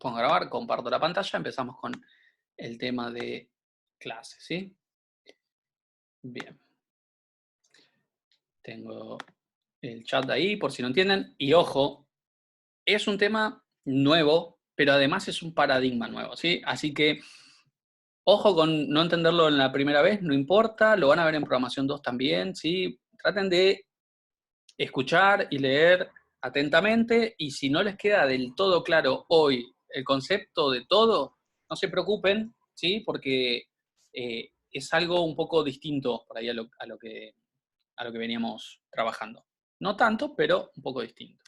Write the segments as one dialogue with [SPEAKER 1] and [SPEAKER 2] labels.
[SPEAKER 1] Pongo a grabar, comparto la pantalla, empezamos con el tema de clases, ¿sí? Bien. Tengo el chat ahí, por si no entienden. Y ojo, es un tema nuevo, pero además es un paradigma nuevo, ¿sí? Así que, ojo con no entenderlo en la primera vez, no importa, lo van a ver en programación 2 también, ¿sí? Traten de escuchar y leer atentamente, y si no les queda del todo claro hoy el concepto de todo, no se preocupen, ¿sí? Porque es algo un poco distinto por ahí a lo que veníamos trabajando. No tanto, pero un poco distinto.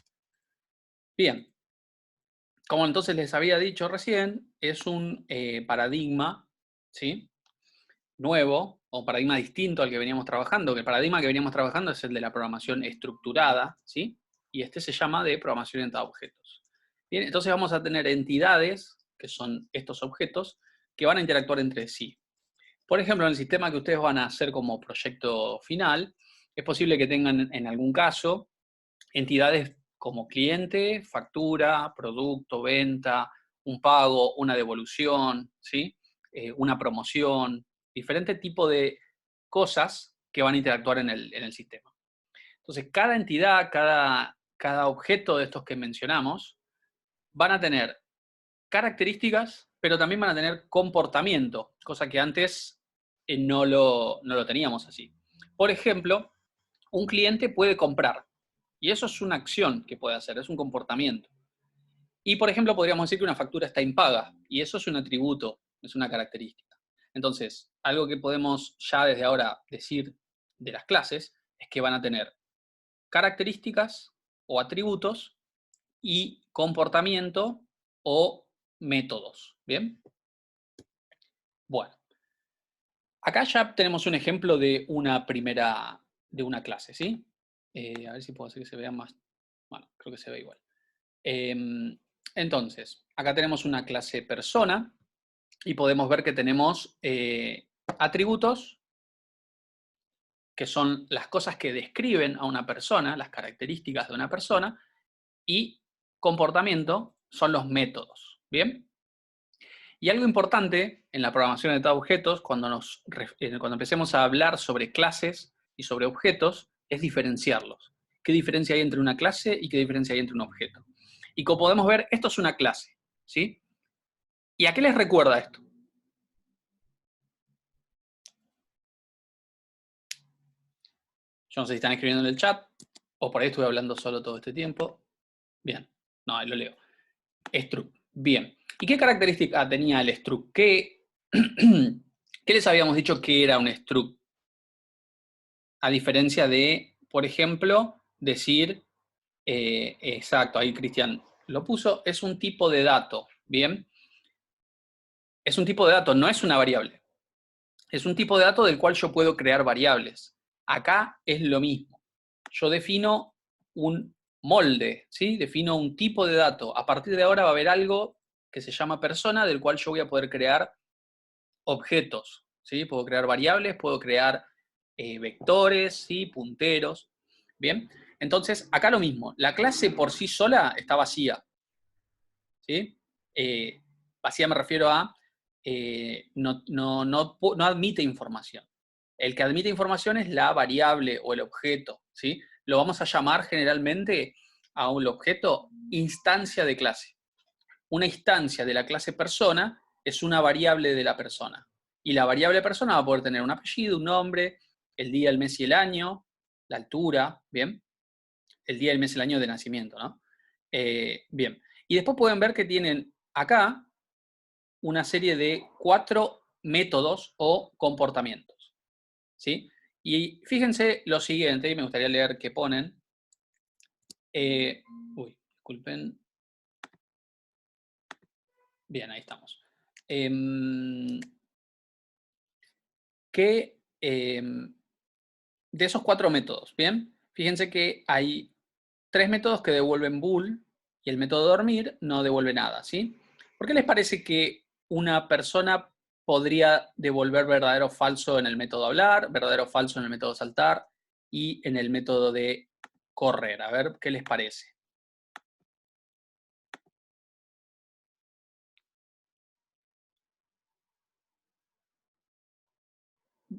[SPEAKER 1] Bien, como entonces les había dicho recién, es un paradigma, ¿sí? Nuevo, o paradigma distinto al que veníamos trabajando, que el paradigma que veníamos trabajando es el de la programación estructurada, ¿sí? Y este se llama de programación orientada a objetos. Bien, entonces vamos a tener entidades, que son estos objetos, que van a interactuar entre sí. Por ejemplo, en el sistema que ustedes van a hacer como proyecto final, es posible que tengan en algún caso entidades como cliente, factura, producto, venta, un pago, una devolución, ¿sí? Una promoción, diferente tipo de cosas que van a interactuar en el sistema. Entonces, cada entidad, cada objeto de estos que mencionamos, van a tener características, pero también van a tener comportamiento, cosa que antes no lo teníamos así. Por ejemplo, un cliente puede comprar, y eso es una acción que puede hacer, es un comportamiento. Y, por ejemplo, podríamos decir que una factura está impaga, y eso es un atributo, es una característica. Entonces, algo que podemos ya desde ahora decir de las clases es que van a tener características o atributos y comportamiento o métodos. ¿Bien? Bueno, acá ya tenemos un ejemplo de de una clase, ¿sí? A ver si puedo hacer que se vea más. Bueno, creo que se ve igual. Entonces, acá tenemos una clase persona y podemos ver que tenemos atributos, que son las cosas que describen a una persona, las características de una persona, y comportamiento son los métodos. ¿Bien? Y algo importante en la programación de objetos, cuando empecemos a hablar sobre clases y sobre objetos, es diferenciarlos. ¿Qué diferencia hay entre una clase y qué diferencia hay entre un objeto? Y como podemos ver, esto es una clase, ¿sí? ¿Y a qué les recuerda esto? Yo no sé si están escribiendo en el chat, o por ahí estuve hablando solo todo este tiempo. Bien, no, ahí lo leo. Struct, bien. ¿Y qué característica tenía el struct? ¿Qué les habíamos dicho que era un struct? A diferencia de, por ejemplo, decir, exacto, ahí Cristian lo puso, es un tipo de dato, ¿bien? Es un tipo de dato, no es una variable. Es un tipo de dato del cual yo puedo crear variables. Acá es lo mismo. Yo defino un molde, ¿sí? Defino un tipo de dato. A partir de ahora va a haber algo que se llama persona, del cual yo voy a poder crear objetos, ¿sí? Puedo crear variables, puedo crear vectores, ¿sí? Punteros, ¿bien? Entonces, acá lo mismo. La clase por sí sola está vacía, ¿sí? Vacía me refiero a no admite información. El que admite información es la variable o el objeto, ¿sí? Lo vamos a llamar generalmente a un objeto instancia de clase. Una instancia de la clase persona es una variable de la persona. Y la variable persona va a poder tener un apellido, un nombre, el día, el mes y el año, la altura, ¿bien? El día, el mes y el año de nacimiento, ¿no? Bien. Y después pueden ver que tienen acá una serie de 4 métodos o comportamientos, ¿sí? Y fíjense lo siguiente, y me gustaría leer qué ponen. Disculpen. Bien, ahí estamos. Que de esos 4 métodos, ¿bien? Fíjense que hay 3 métodos que devuelven bool y el método dormir no devuelve nada, ¿sí? ¿Por qué les parece que una persona podría devolver verdadero o falso en el método hablar, verdadero o falso en el método saltar y en el método de correr? A ver, ¿qué les parece?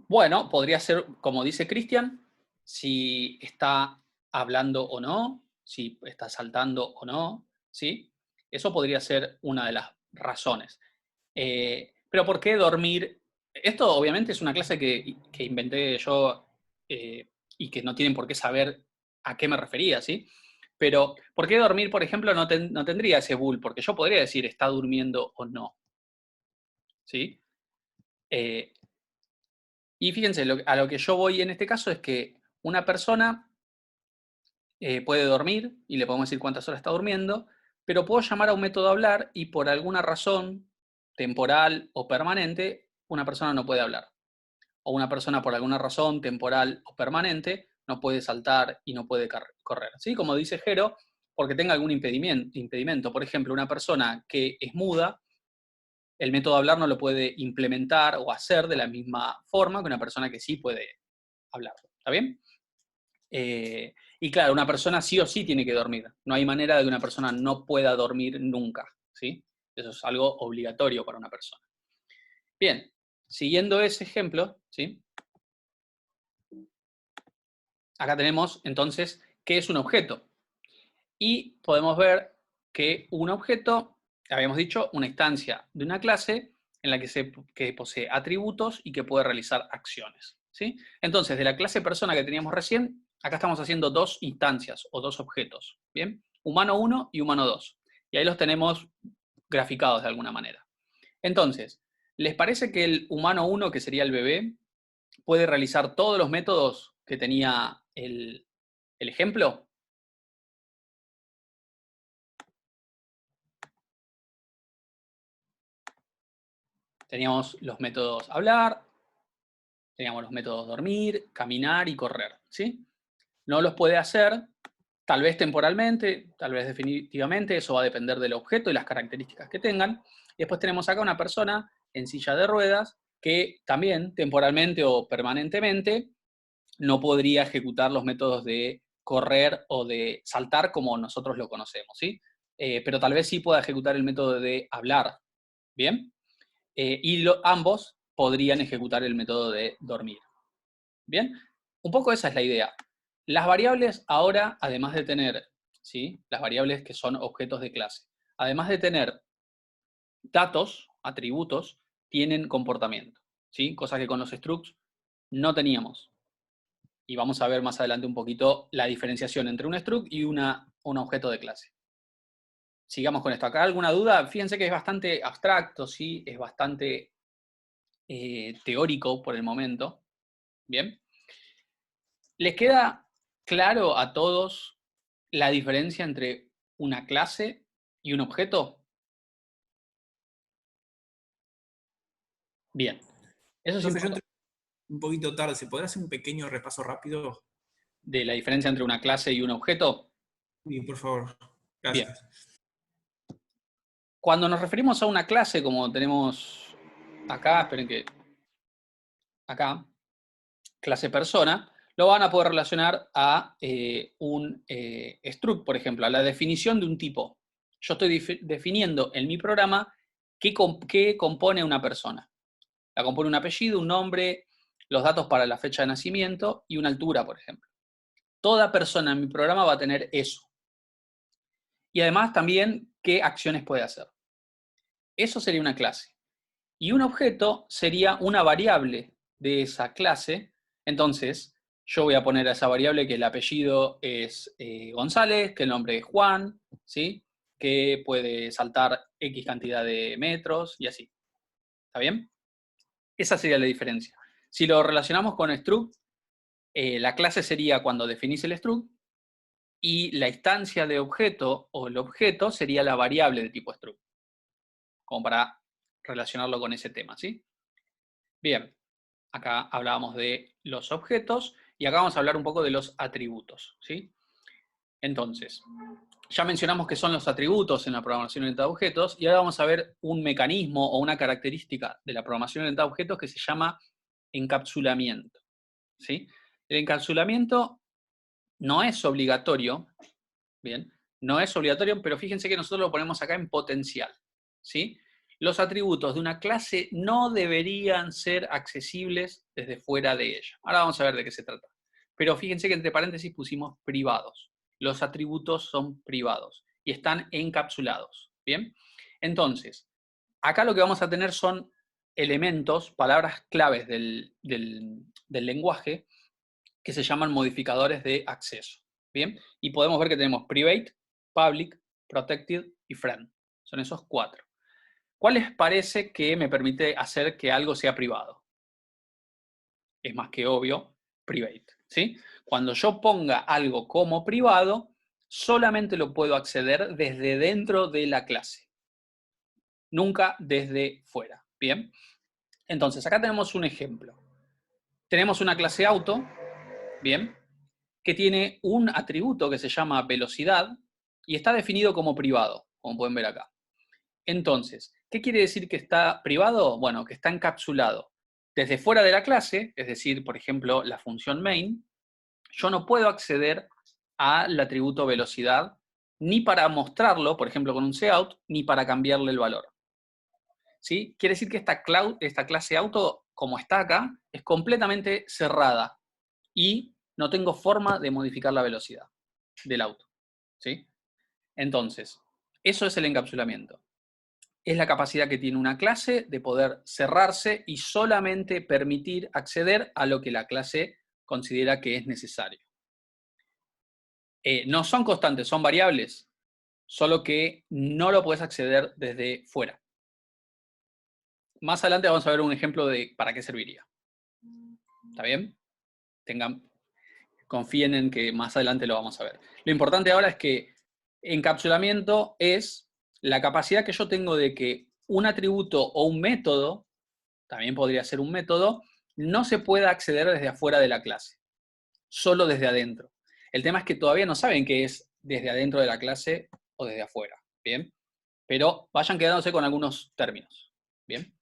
[SPEAKER 1] Bueno, podría ser, como dice Cristian, si está hablando o no, si está saltando o no, ¿sí? Eso podría ser una de las razones. Pero ¿por qué dormir? Esto obviamente es una clase que inventé yo y que no tienen por qué saber a qué me refería, ¿sí? Pero ¿por qué dormir, por ejemplo, no tendría ese bull? Porque yo podría decir está durmiendo o no, ¿sí? Eh, y fíjense, a lo que yo voy en este caso es que una persona puede dormir y le podemos decir cuántas horas está durmiendo, pero puedo llamar a un método hablar y por alguna razón temporal o permanente, una persona no puede hablar. O una persona por alguna razón temporal o permanente no puede saltar y no puede correr. ¿Sí? Como dice Jero, porque tenga algún impedimento. Por ejemplo, una persona que es muda, el método hablar no lo puede implementar o hacer de la misma forma que una persona que sí puede hablar. ¿Está bien? Y claro, una persona sí o sí tiene que dormir. No hay manera de que una persona no pueda dormir nunca. ¿Sí? Eso es algo obligatorio para una persona. Bien, siguiendo ese ejemplo, ¿sí? Acá tenemos entonces qué es un objeto. Y podemos ver que un objeto, habíamos dicho, una instancia de una clase en la que posee atributos y que puede realizar acciones. ¿Sí? Entonces, de la clase persona que teníamos recién, acá estamos haciendo dos instancias o dos objetos. ¿Bien? Humano 1 y humano 2. Y ahí los tenemos graficados de alguna manera. Entonces, ¿les parece que el humano 1, que sería el bebé, puede realizar todos los métodos que tenía el ejemplo? Teníamos los métodos hablar, teníamos los métodos dormir, caminar y correr, ¿sí? No los puede hacer, tal vez temporalmente, tal vez definitivamente, eso va a depender del objeto y las características que tengan. Y después tenemos acá una persona en silla de ruedas que también temporalmente o permanentemente no podría ejecutar los métodos de correr o de saltar como nosotros lo conocemos, ¿sí? Pero tal vez sí pueda ejecutar el método de hablar, ¿bien? Ambos podrían ejecutar el método de dormir. Bien, un poco esa es la idea. Las variables ahora, además de tener, ¿sí? Las variables que son objetos de clase, además de tener datos, atributos, tienen comportamiento, ¿sí? Cosa que con los structs no teníamos. Y vamos a ver más adelante un poquito la diferenciación entre un struct y un objeto de clase. Sigamos con esto. ¿Acá alguna duda? Fíjense que es bastante abstracto, ¿sí? Es bastante teórico por el momento. Bien. ¿Les queda claro a todos la diferencia entre una clase y un objeto? Bien. Eso es
[SPEAKER 2] Entonces yo
[SPEAKER 1] importante.
[SPEAKER 2] entré un poquito tarde. ¿Se podrá hacer un pequeño repaso rápido?
[SPEAKER 1] De la diferencia entre una clase y un objeto.
[SPEAKER 2] Sí, por favor.
[SPEAKER 1] Bien.
[SPEAKER 2] Gracias.
[SPEAKER 1] Cuando nos referimos a una clase, como tenemos acá, esperen que acá, clase persona, lo van a poder relacionar a un struct, por ejemplo, a la definición de un tipo. Yo estoy definiendo en mi programa qué compone una persona. La compone un apellido, un nombre, los datos para la fecha de nacimiento y una altura, por ejemplo. Toda persona en mi programa va a tener eso. Y además también qué acciones puede hacer. Eso sería una clase. Y un objeto sería una variable de esa clase. Entonces, yo voy a poner a esa variable que el apellido es González, que el nombre es Juan, ¿sí? Que puede saltar X cantidad de metros y así. ¿Está bien? Esa sería la diferencia. Si lo relacionamos con struct, la clase sería cuando definís el struct y la instancia de objeto o el objeto sería la variable de tipo struct, como para relacionarlo con ese tema, ¿sí? Bien, acá hablábamos de los objetos y acá vamos a hablar un poco de los atributos, ¿sí? Entonces, ya mencionamos qué son los atributos en la programación orientada a objetos y ahora vamos a ver un mecanismo o una característica de la programación orientada a objetos que se llama encapsulamiento, ¿sí? El encapsulamiento no es obligatorio, ¿bien? No es obligatorio, pero fíjense que nosotros lo ponemos acá en potencial, ¿sí? Los atributos de una clase no deberían ser accesibles desde fuera de ella. Ahora vamos a ver de qué se trata. Pero fíjense que entre paréntesis pusimos privados. Los atributos son privados y están encapsulados. ¿Bien? Entonces, acá lo que vamos a tener son elementos, palabras claves del lenguaje que se llaman modificadores de acceso. ¿Bien? Y podemos ver que tenemos private, public, protected y friend. Son esos 4. ¿Cuál les parece que me permite hacer que algo sea privado? Es más que obvio, private. ¿Sí? Cuando yo ponga algo como privado, solamente lo puedo acceder desde dentro de la clase. Nunca desde fuera. ¿Bien? Entonces, acá tenemos un ejemplo. Tenemos una clase auto, ¿bien? Que tiene un atributo que se llama velocidad y está definido como privado, como pueden ver acá. Entonces, ¿qué quiere decir que está privado? Bueno, que está encapsulado. Desde fuera de la clase, es decir, por ejemplo, la función main, yo no puedo acceder al atributo velocidad ni para mostrarlo, por ejemplo, con un cout, ni para cambiarle el valor. ¿Sí? Quiere decir que esta clase auto, como está acá, es completamente cerrada y no tengo forma de modificar la velocidad del auto. ¿Sí? Entonces, eso es el encapsulamiento. Es la capacidad que tiene una clase de poder cerrarse y solamente permitir acceder a lo que la clase considera que es necesario. No son constantes, son variables, solo que no lo puedes acceder desde fuera. Más adelante vamos a ver un ejemplo de para qué serviría. ¿Está bien? Confíen en que más adelante lo vamos a ver. Lo importante ahora es que encapsulamiento es la capacidad que yo tengo de que un atributo o un método, también podría ser un método, no se pueda acceder desde afuera de la clase, solo desde adentro. El tema es que todavía no saben qué es desde adentro de la clase o desde afuera, ¿bien? Pero vayan quedándose con algunos términos, ¿bien?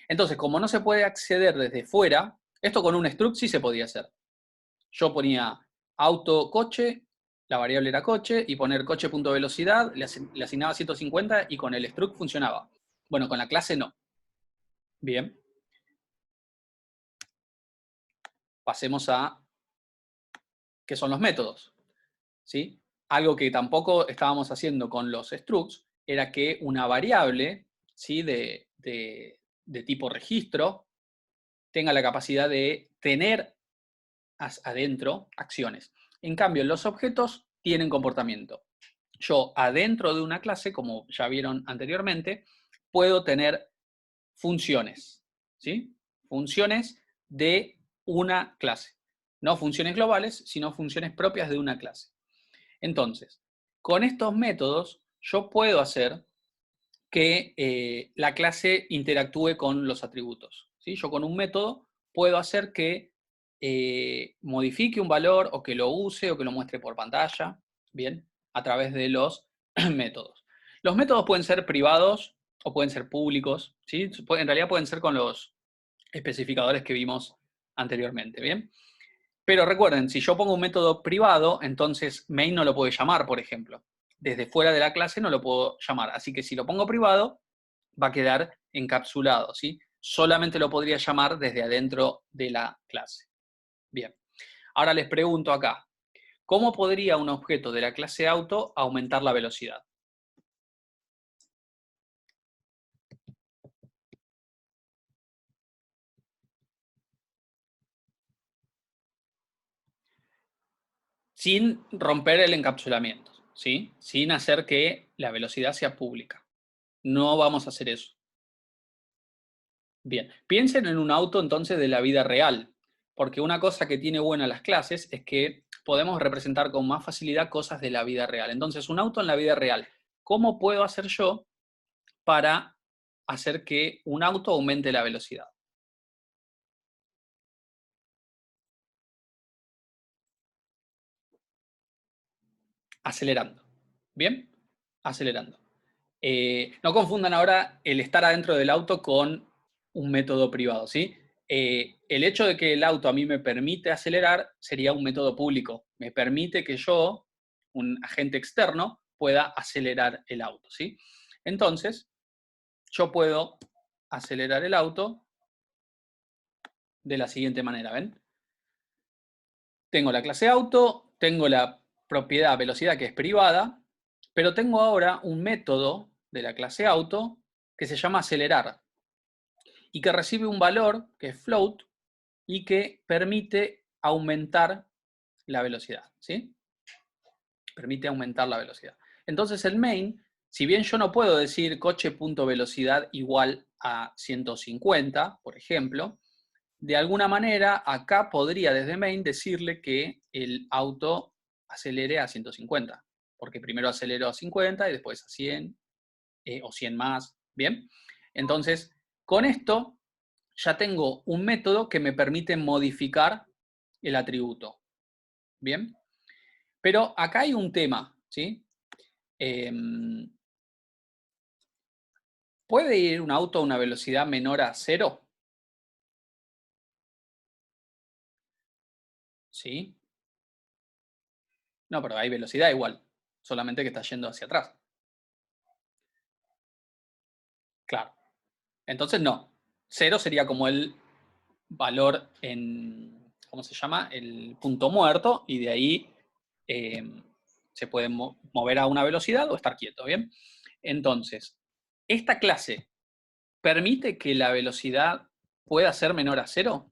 [SPEAKER 1] Entonces, como no se puede acceder desde fuera, esto con un struct sí se podía hacer. Yo ponía auto coche, la variable era coche, y poner coche.velocidad, le asignaba 150 y con el struct funcionaba. Bueno, con la clase no. Bien. Pasemos a qué son los métodos. ¿Sí? Algo que tampoco estábamos haciendo con los structs era que una variable, ¿sí? de tipo registro tenga la capacidad de tener adentro acciones. En cambio, los objetos tienen comportamiento. Yo adentro de una clase, como ya vieron anteriormente, puedo tener funciones, ¿sí? Funciones de una clase. No funciones globales, sino funciones propias de una clase. Entonces, con estos métodos, yo puedo hacer que la clase interactúe con los atributos. ¿Sí? Yo con un método puedo hacer que modifique un valor o que lo use o que lo muestre por pantalla, ¿bien? A través de los métodos. Los métodos pueden ser privados o pueden ser públicos, ¿sí? En realidad pueden ser con los especificadores que vimos anteriormente, ¿bien? Pero recuerden, si yo pongo un método privado, entonces main no lo puede llamar, por ejemplo. Desde fuera de la clase no lo puedo llamar. Así que si lo pongo privado, va a quedar encapsulado, ¿sí? Solamente lo podría llamar desde adentro de la clase. Bien. Ahora les pregunto acá, ¿cómo podría un objeto de la clase auto aumentar la velocidad? Sin romper el encapsulamiento, ¿sí? Sin hacer que la velocidad sea pública. No vamos a hacer eso. Bien, piensen en un auto entonces de la vida real, porque una cosa que tiene buena las clases es que podemos representar con más facilidad cosas de la vida real. Entonces, un auto en la vida real, ¿cómo puedo hacer yo para hacer que un auto aumente la velocidad? Acelerando. ¿Bien? Acelerando. No confundan ahora el estar adentro del auto con un método privado, ¿sí? El hecho de que el auto a mí me permite acelerar sería un método público. Me permite que yo, un agente externo, pueda acelerar el auto, ¿sí? Entonces, yo puedo acelerar el auto de la siguiente manera, ¿ven? Tengo la clase auto, tengo la propiedad velocidad que es privada, pero tengo ahora un método de la clase auto que se llama acelerar y que recibe un valor que es float y que permite aumentar la velocidad, ¿sí? Permite aumentar la velocidad. Entonces el main, si bien yo no puedo decir coche.velocidad igual a 150, por ejemplo, de alguna manera acá podría desde main decirle que el auto acelere a 150, porque primero aceleró a 50 y después a 100 o 100 más, ¿bien? Entonces, con esto ya tengo un método que me permite modificar el atributo, ¿bien? Pero acá hay un tema, ¿sí? ¿Puede ir un auto a una velocidad menor a 0? ¿Sí? No, pero hay velocidad igual, solamente que está yendo hacia atrás. Claro. Entonces no. 0 sería como el valor en, ¿cómo se llama? El punto muerto, y de ahí se puede mover a una velocidad o estar quieto, ¿bien? Entonces, esta clase permite que la velocidad pueda ser menor a 0.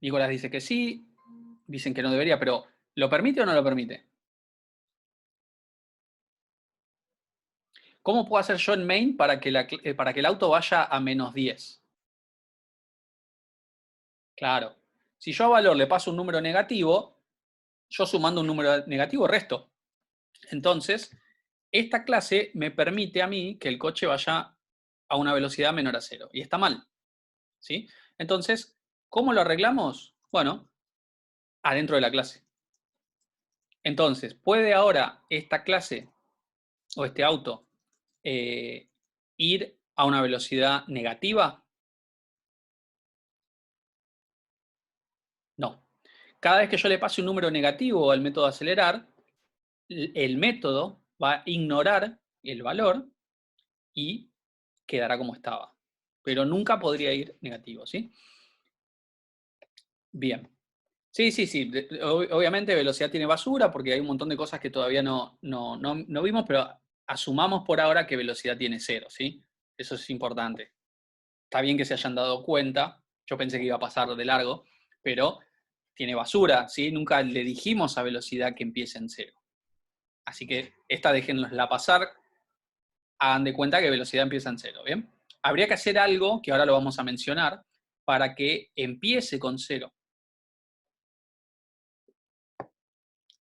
[SPEAKER 1] Nicolás dice que sí, dicen que no debería, pero ¿lo permite o no lo permite? ¿Cómo puedo hacer yo en main para que el auto vaya a -10? Claro. Si yo a valor le paso un número negativo, yo sumando un número negativo resto. Entonces, esta clase me permite a mí que el coche vaya a una velocidad menor a 0. Y está mal, ¿sí? Entonces, ¿cómo lo arreglamos? Bueno, adentro de la clase. Entonces, ¿puede ahora esta clase o este auto ir a una velocidad negativa? No. Cada vez que yo le pase un número negativo al método acelerar, el método va a ignorar el valor y quedará como estaba. Pero nunca podría ir negativo, ¿sí? Bien. Sí, sí, sí. Obviamente velocidad tiene basura porque hay un montón de cosas que todavía no vimos, pero asumamos por ahora que velocidad tiene 0, ¿sí? Eso es importante. Está bien que se hayan dado cuenta, yo pensé que iba a pasar de largo, pero tiene basura, ¿sí? Nunca le dijimos a velocidad que empiece en 0. Así que esta déjenla pasar, hagan de cuenta que velocidad empieza en 0, ¿bien? Habría que hacer algo, que ahora lo vamos a mencionar, para que empiece con 0.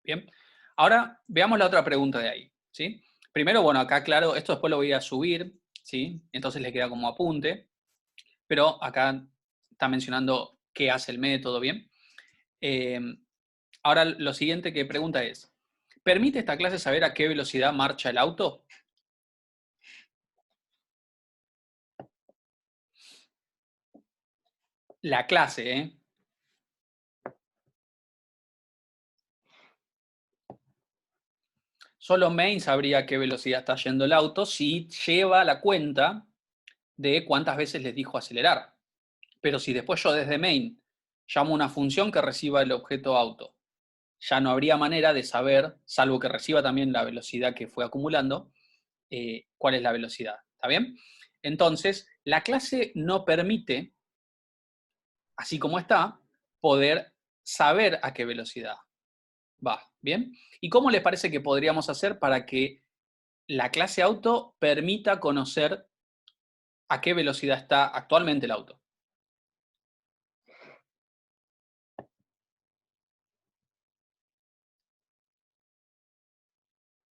[SPEAKER 1] Bien. Ahora veamos la otra pregunta de ahí, ¿sí? Primero, bueno, acá claro, esto después lo voy a subir, ¿sí? Entonces les queda como apunte, pero acá está mencionando qué hace el método, ¿bien? Ahora lo siguiente que pregunta es, ¿permite esta clase saber a qué velocidad marcha el auto? La clase, ¿eh? Solo main sabría a qué velocidad está yendo el auto si lleva la cuenta de cuántas veces les dijo acelerar. Pero si después yo desde main llamo una función que reciba el objeto auto, ya no habría manera de saber, salvo que reciba también la velocidad que fue acumulando, cuál es la velocidad. ¿Está bien? Entonces, la clase no permite, así como está, poder saber a qué velocidad va. ¿Bien? ¿Y cómo les parece que podríamos hacer para que la clase auto permita conocer a qué velocidad está actualmente el auto?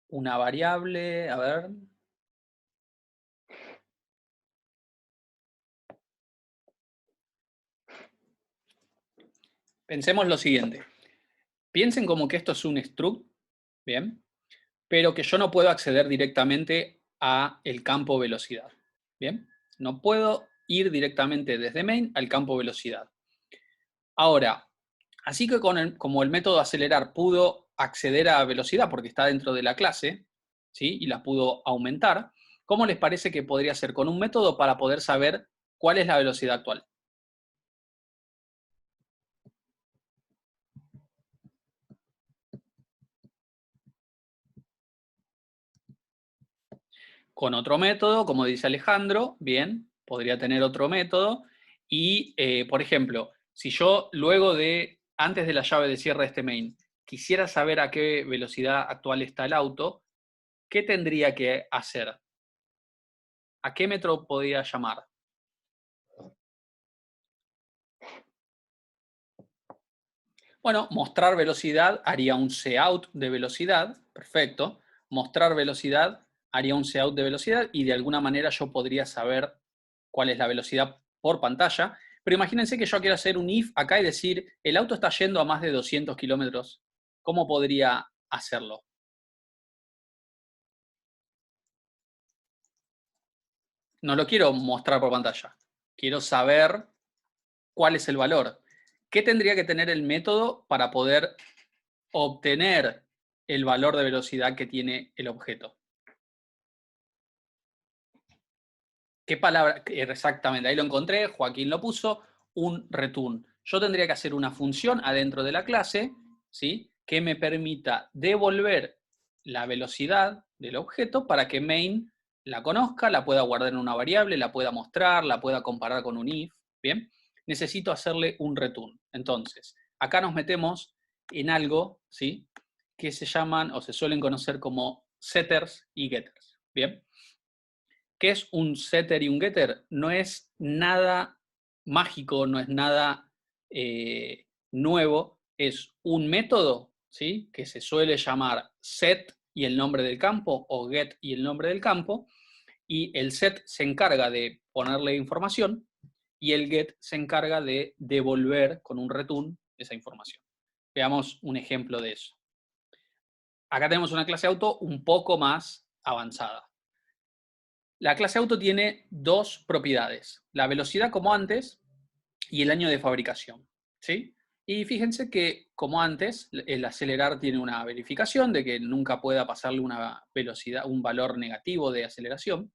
[SPEAKER 1] Una variable, a ver. Pensemos lo siguiente. Piensen como que esto es un struct, ¿bien? Pero que yo no puedo acceder directamente a el campo velocidad, ¿bien? No puedo ir directamente desde main al campo velocidad. Ahora, así que como el método acelerar pudo acceder a velocidad porque está dentro de la clase, ¿sí? Y la pudo aumentar. ¿Cómo les parece que podría ser con un método para poder saber cuál es la velocidad actual? Con otro método, como dice Alejandro, bien, podría tener otro método. Y, por ejemplo, si yo luego de, antes de la llave de cierre de este main, quisiera saber a qué velocidad actual está el auto, ¿qué tendría que hacer? ¿A qué método podría llamar? Bueno, mostrar velocidad haría un cout de velocidad, perfecto. Mostrar velocidad haría un cout de velocidad y de alguna manera yo podría saber cuál es la velocidad por pantalla. Pero imagínense que yo quiero hacer un if acá y decir, el auto está yendo a más de 200 kilómetros. ¿Cómo podría hacerlo? No lo quiero mostrar por pantalla. Quiero saber cuál es el valor. ¿Qué tendría que tener el método para poder obtener el valor de velocidad que tiene el objeto? ¿Qué palabra? Exactamente, ahí lo encontré, Joaquín lo puso, un return. Yo tendría que hacer una función adentro de la clase, ¿sí? Que me permita devolver la velocidad del objeto para que main la conozca, la pueda guardar en una variable, la pueda mostrar, la pueda comparar con un if, ¿bien? Necesito hacerle un return. Entonces, acá nos metemos en algo, ¿sí? Que se llaman o se suelen conocer como setters y getters, ¿bien? ¿Qué es un setter y un getter? No es nada mágico, no es nada nuevo, es un método, ¿sí? Que se suele llamar set y el nombre del campo o get y el nombre del campo, y el set se encarga de ponerle información y el get se encarga de devolver con un return esa información. Veamos un ejemplo de eso. Acá tenemos una clase auto un poco más avanzada. La clase auto tiene dos propiedades, la velocidad como antes y el año de fabricación, ¿sí? Y fíjense que como antes, el acelerar tiene una verificación de que nunca pueda pasarle una velocidad, un valor negativo de aceleración.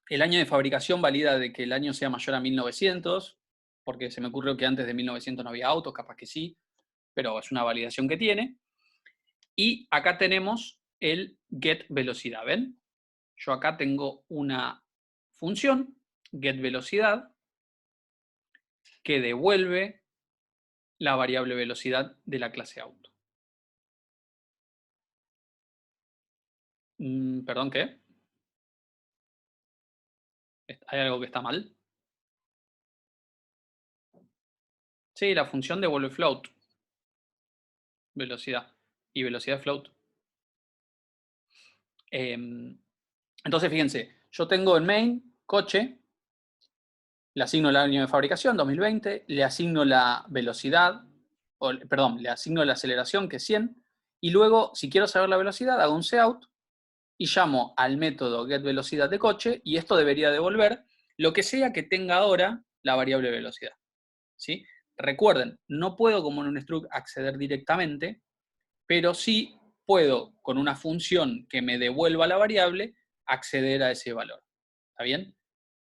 [SPEAKER 1] El año de fabricación valida de que el año sea mayor a 1900, porque se me ocurrió que antes de 1900 no había autos, capaz que sí, pero es una validación que tiene. Y acá tenemos el get velocidad, ¿ven? Yo acá tengo una función, getVelocidad, que devuelve la variable velocidad de la clase auto. ¿Perdón, qué? ¿Hay algo que está mal? Sí, la función devuelve float, velocidad, y velocidad float. Entonces, fíjense, yo tengo en main, coche, le asigno el año de fabricación, 2020, le asigno la velocidad, perdón, le asigno la aceleración, que es 100, y luego, si quiero saber la velocidad, hago un cout, y llamo al método getVelocidad de coche, y esto debería devolver lo que sea que tenga ahora la variable velocidad, ¿sí? Recuerden, no puedo como en un struct acceder directamente, pero sí puedo, con una función que me devuelva la variable, acceder a ese valor. ¿Está bien?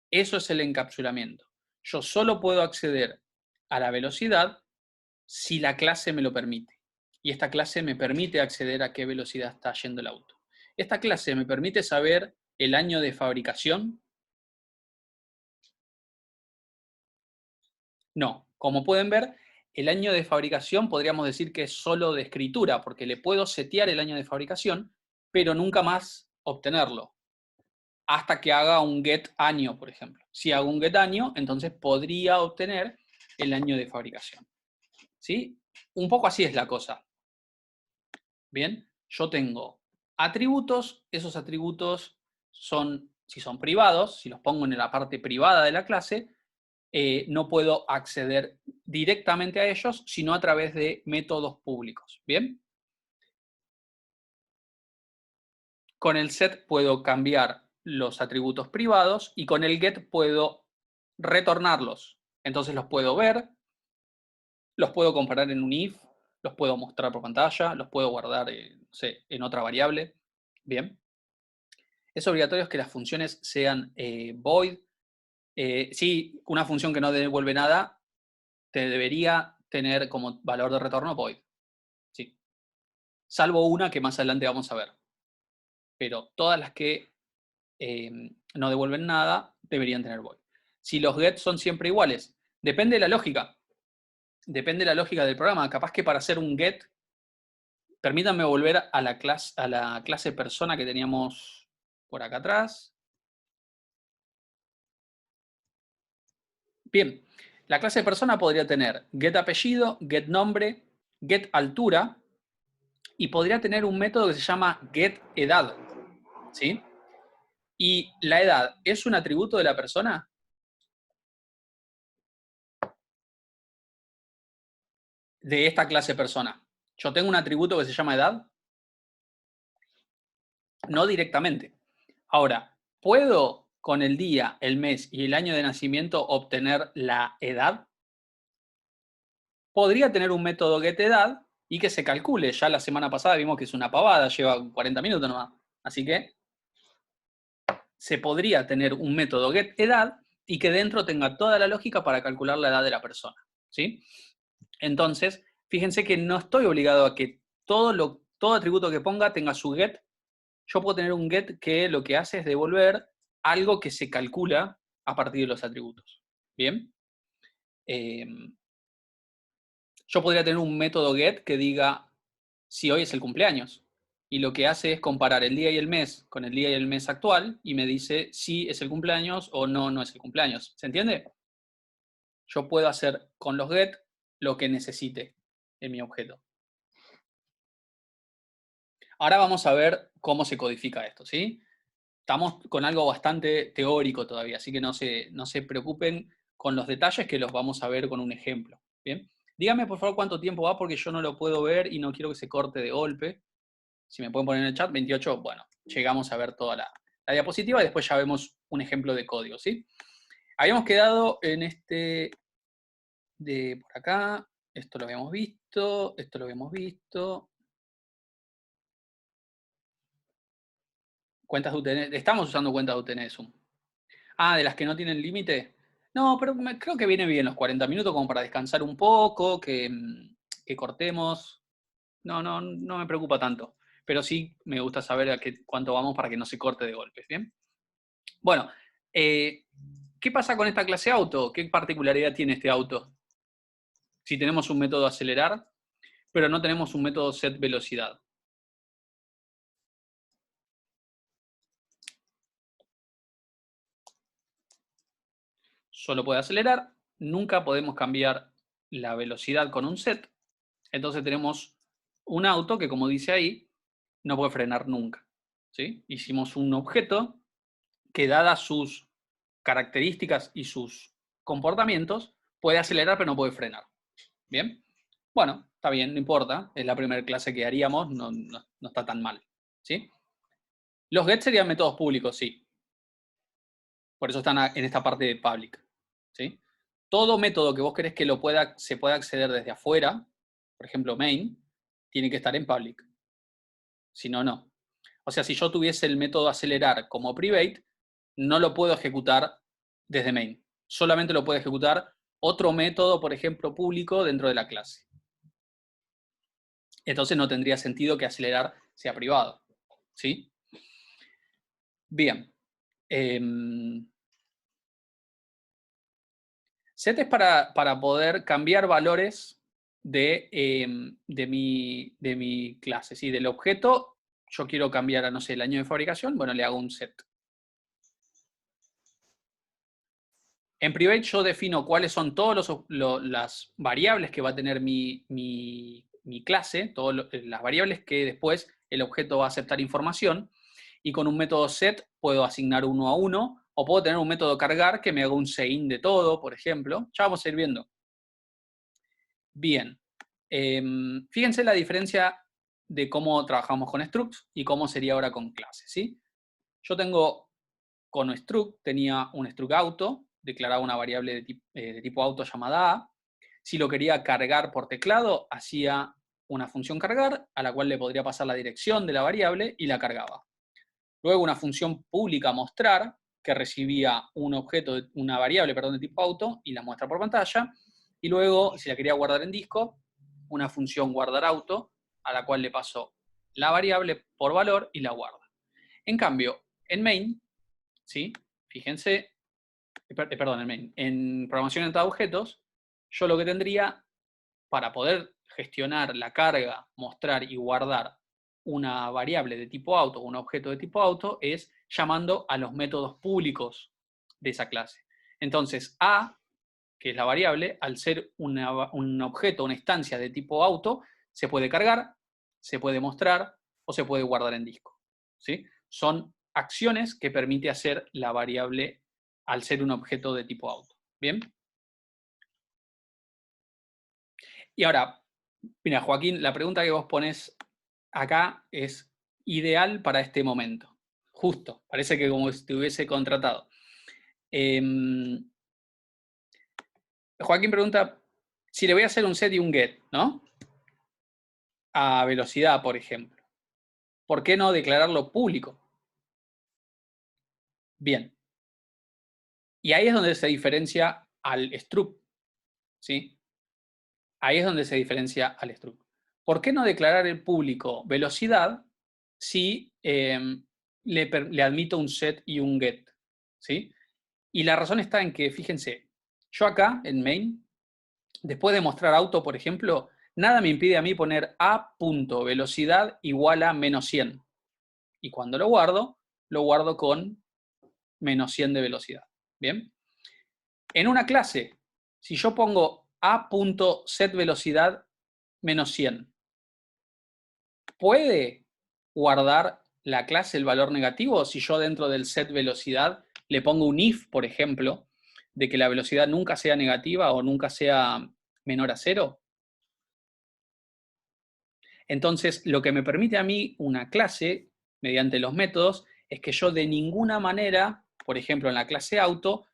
[SPEAKER 1] Eso es el encapsulamiento. Yo solo puedo acceder a la velocidad si la clase me lo permite. Y esta clase me permite acceder a qué velocidad está yendo el auto. Esta clase me permite saber el año de fabricación. No, como pueden ver, el año de fabricación podríamos decir que es solo de escritura, porque le puedo setear el año de fabricación, pero nunca más obtenerlo, hasta que haga un get año, por ejemplo. Si hago un get año, entonces podría obtener el año de fabricación. ¿Sí? Un poco así es la cosa. Bien, yo tengo atributos, esos atributos son, si son privados, si los pongo en la parte privada de la clase, no puedo acceder directamente a ellos, sino a través de métodos públicos. ¿Bien? Con el set puedo cambiar los atributos privados y con el get puedo retornarlos. Entonces los puedo ver, los puedo comparar en un if, los puedo mostrar por pantalla, los puedo guardar, no sé, en otra variable. Bien. Es obligatorio que las funciones sean void. Si una función que no devuelve nada, te debería tener como valor de retorno void. Sí. Salvo una que más adelante vamos a ver. Pero todas las que no devuelven nada deberían tener void. Si los get son siempre iguales, depende de la lógica. Depende de la lógica del programa. Capaz que para hacer un get, permítanme volver a la clase persona que teníamos por acá atrás. Bien, la clase persona podría tener get apellido, get nombre, get altura y podría tener un método que se llama get edad. ¿Sí? ¿Y la edad es un atributo de la persona? De esta clase persona. Yo tengo un atributo que se llama edad. No directamente. Ahora, ¿puedo con el día, el mes y el año de nacimiento obtener la edad? Podría tener un método getEdad y que se calcule. Ya la semana pasada vimos que es una pavada, lleva 40 minutos nomás. Así que se podría tener un método getEdad y que dentro tenga toda la lógica para calcular la edad de la persona. ¿Sí? Entonces, fíjense que no estoy obligado a que todo atributo que ponga tenga su get. Yo puedo tener un get que lo que hace es devolver algo que se calcula a partir de los atributos. ¿Bien? Yo podría tener un método get que diga si hoy es el cumpleaños. Y lo que hace es comparar el día y el mes con el día y el mes actual y me dice si es el cumpleaños o no, no es el cumpleaños. ¿Se entiende? Yo puedo hacer con los get lo que necesite en mi objeto. Ahora vamos a ver cómo se codifica esto, ¿sí? Estamos con algo bastante teórico todavía, así que no se preocupen con los detalles que los vamos a ver con un ejemplo. ¿Bien? Díganme por favor cuánto tiempo va porque yo no lo puedo ver y no quiero que se corte de golpe. Si me pueden poner en el chat, 28, bueno, llegamos a ver toda la diapositiva y después ya vemos un ejemplo de código, ¿sí? Habíamos quedado en este de por acá, esto lo habíamos visto, esto lo habíamos visto. Cuentas de UTN, estamos usando cuentas de UTN de Zoom. Ah, de las que no tienen límite. No, pero creo que viene bien los 40 minutos como para descansar un poco, que cortemos. No me preocupa tanto. Pero sí me gusta saber a cuánto vamos para que no se corte de golpes, ¿bien? Bueno, ¿qué pasa con esta clase auto? ¿Qué particularidad tiene este auto? Si tenemos un método acelerar, pero no tenemos un método set velocidad. Solo puede acelerar, nunca podemos cambiar la velocidad con un set. Entonces tenemos un auto que, como dice ahí, no puede frenar nunca. ¿Sí? Hicimos un objeto que, dadas sus características y sus comportamientos, puede acelerar pero no puede frenar. ¿Bien? Bueno, está bien, no importa. Es la primera clase que haríamos, no está tan mal. ¿Sí? Los get serían métodos públicos, sí. Por eso están en esta parte de public. ¿Sí? Todo método que vos querés que se pueda acceder desde afuera, por ejemplo main, tiene que estar en public. Si no, no. O sea, si yo tuviese el método acelerar como private, no lo puedo ejecutar desde main. Solamente lo puede ejecutar otro método, por ejemplo, público dentro de la clase. Entonces no tendría sentido que acelerar sea privado. ¿Sí? Bien. Set es para poder cambiar valores de mi clase. ¿Sí? Del objeto, yo quiero cambiar a, no sé, el año de fabricación, bueno, le hago un set. En private yo defino cuáles son todas las variables que va a tener mi clase, todas las variables que después el objeto va a aceptar información, y con un método set puedo asignar uno a uno, o puedo tener un método cargar que me haga un sein de todo, por ejemplo. Ya vamos a ir viendo. Bien. Fíjense la diferencia de cómo trabajamos con structs y cómo sería ahora con clases, ¿sí? Yo tengo, con struct, tenía un struct auto, declaraba una variable de tipo auto llamada A. Si lo quería cargar por teclado, hacía una función cargar, a la cual le podría pasar la dirección de la variable y la cargaba. Luego una función pública mostrar, que recibía un objeto, una variable, perdón, de tipo auto y la muestra por pantalla. Y luego, si la quería guardar en disco, una función guardar auto, a la cual le paso la variable por valor y la guarda. En cambio, en main, ¿sí? Fíjense, perdón, en main, en programación orientada a objetos, yo lo que tendría para poder gestionar la carga, mostrar y guardar una variable de tipo auto o un objeto de tipo auto es llamando a los métodos públicos de esa clase. Entonces, A, que es la variable, al ser un objeto, una instancia de tipo auto, se puede cargar, se puede mostrar o se puede guardar en disco. ¿Sí? Son acciones que permite hacer la variable al ser un objeto de tipo auto. ¿Bien? Y ahora, mira, Joaquín, la pregunta que vos pones acá es ideal para este momento. Justo, parece que como si te hubiese contratado. Joaquín pregunta si le voy a hacer un set y un get, ¿no? A velocidad, por ejemplo. ¿Por qué no declararlo público? Bien. Y ahí es donde se diferencia al struct, ¿sí? Ahí es donde se diferencia al struct. ¿Por qué no declarar el público velocidad si le admito un set y un get? ¿Sí? Y la razón está en que, fíjense, yo acá en main, después de mostrar auto, por ejemplo, nada me impide a mí poner a.velocidad igual a menos 100. Y cuando lo guardo con menos 100 de velocidad. ¿Bien? En una clase, si yo pongo a.setVelocidad menos 100, ¿puede guardar la clase el valor negativo si yo dentro del set velocidad le pongo un if, por ejemplo, de que la velocidad nunca sea negativa o nunca sea menor a 0? Entonces, lo que me permite a mí una clase, mediante los métodos, es que yo de ninguna manera, por ejemplo, en la clase auto,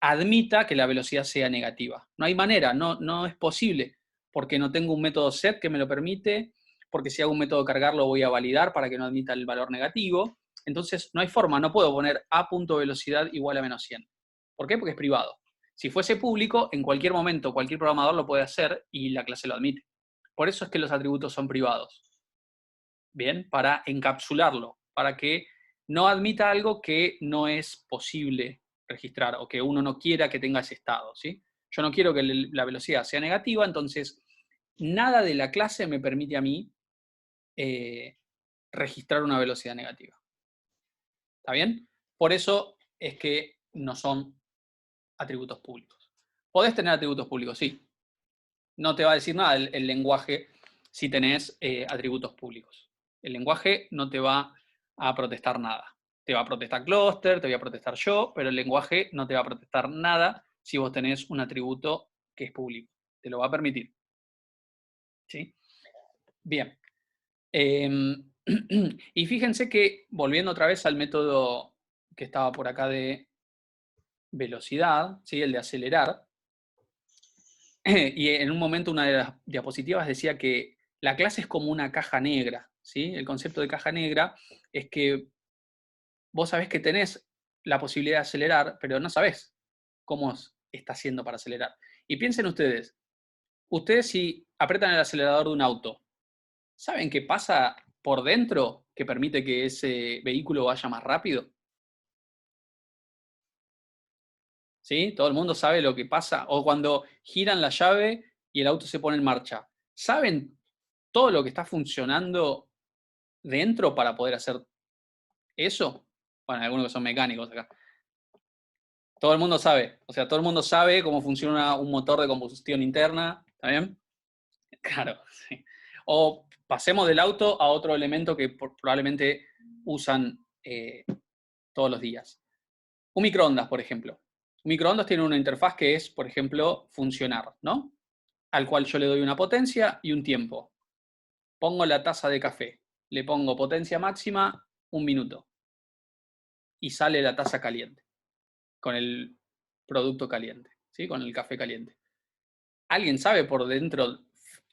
[SPEAKER 1] admita que la velocidad sea negativa. No hay manera, no es posible, porque no tengo un método set que me lo permite, porque si hago un método cargar lo voy a validar para que no admita el valor negativo. Entonces, no hay forma, no puedo poner a.velocidad igual a menos 100. ¿Por qué? Porque es privado. Si fuese público, en cualquier momento cualquier programador lo puede hacer y la clase lo admite. Por eso es que los atributos son privados. Bien, para encapsularlo, para que no admita algo que no es posible registrar o que uno no quiera que tenga ese estado, ¿sí? Yo no quiero que la velocidad sea negativa, entonces nada de la clase me permite a mí registrar una velocidad negativa. ¿Está bien? Por eso es que no son atributos públicos. ¿Podés tener atributos públicos? Sí. No te va a decir nada el lenguaje si tenés atributos públicos. El lenguaje no te va a protestar nada. Te va a protestar cluster, te voy a protestar yo, pero el lenguaje no te va a protestar nada si vos tenés un atributo que es público. Te lo va a permitir. ¿Sí? Bien. Y fíjense que, volviendo otra vez al método que estaba por acá de velocidad, ¿sí? El de acelerar, y en un momento una de las diapositivas decía que la clase es como una caja negra, ¿sí? El concepto de caja negra es que vos sabés que tenés la posibilidad de acelerar, pero no sabés cómo está haciendo para acelerar. Y piensen ustedes si apretan el acelerador de un auto, ¿saben qué pasa por dentro que permite que ese vehículo vaya más rápido? ¿Sí? Todo el mundo sabe lo que pasa. O cuando giran la llave y el auto se pone en marcha. ¿Saben todo lo que está funcionando dentro para poder hacer eso? Bueno, algunos que son mecánicos acá. Todo el mundo sabe. O sea, todo el mundo sabe cómo funciona un motor de combustión interna. ¿Está bien? Claro, sí. O pasemos del auto a otro elemento que probablemente usan todos los días. Un microondas, por ejemplo. Un microondas tiene una interfaz que es, por ejemplo, funcionar, ¿no? Al cual yo le doy una potencia y un tiempo. Pongo la taza de café, le pongo potencia máxima, 1 minuto. Y sale la taza caliente, con el producto caliente, ¿sí? Con el café caliente. ¿Alguien sabe por dentro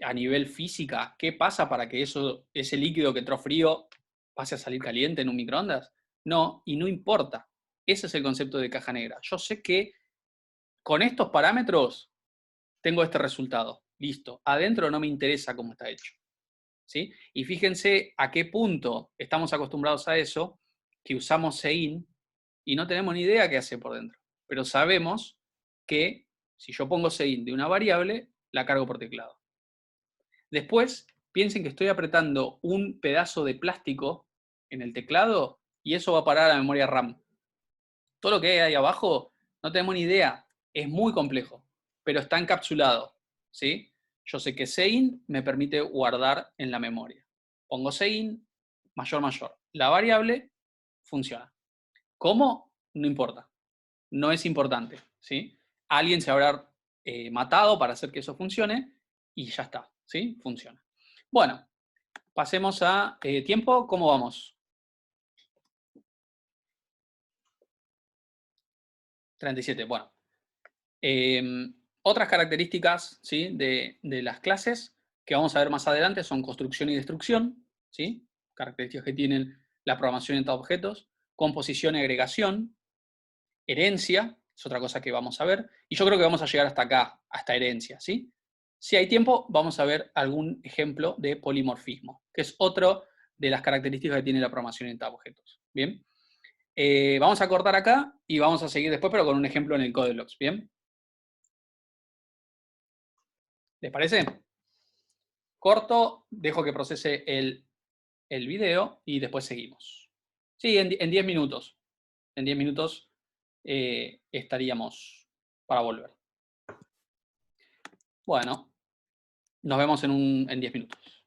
[SPEAKER 1] a nivel física, ¿qué pasa para que ese líquido que entró frío pase a salir caliente en un microondas? No, y no importa. Ese es el concepto de caja negra. Yo sé que con estos parámetros tengo este resultado. Listo. Adentro no me interesa cómo está hecho. ¿Sí? Y fíjense a qué punto estamos acostumbrados a eso, que usamos Sein y no tenemos ni idea qué hace por dentro. Pero sabemos que si yo pongo Sein de una variable, la cargo por teclado. Después, piensen que estoy apretando un pedazo de plástico en el teclado y eso va a parar a la memoria RAM. Todo lo que hay ahí abajo, no tenemos ni idea. Es muy complejo, pero está encapsulado. ¿Sí? Yo sé que Sein me permite guardar en la memoria. Pongo Sein, mayor, mayor. La variable funciona. ¿Cómo? No importa. No es importante. ¿Sí? Alguien se habrá matado para hacer que eso funcione y ya está. ¿Sí? Funciona. Bueno, pasemos a tiempo. ¿Cómo vamos? 37. Bueno. Otras características, ¿sí?, de las clases que vamos a ver más adelante son construcción y destrucción, ¿sí? Características que tienen la programación en objetos, composición y agregación, herencia, es otra cosa que vamos a ver, y yo creo que vamos a llegar hasta acá, hasta herencia, ¿sí? Si hay tiempo, vamos a ver algún ejemplo de polimorfismo, que es otro de las características que tiene la programación en objetos. ¿Bien? Vamos a cortar acá y vamos a seguir después, pero con un ejemplo en el Codeblocks. ¿Bien? ¿Les parece? Corto, dejo que procese el video y después seguimos. Sí, en 10 minutos. En 10 minutos estaríamos para volver. Bueno, nos vemos en 10 minutos.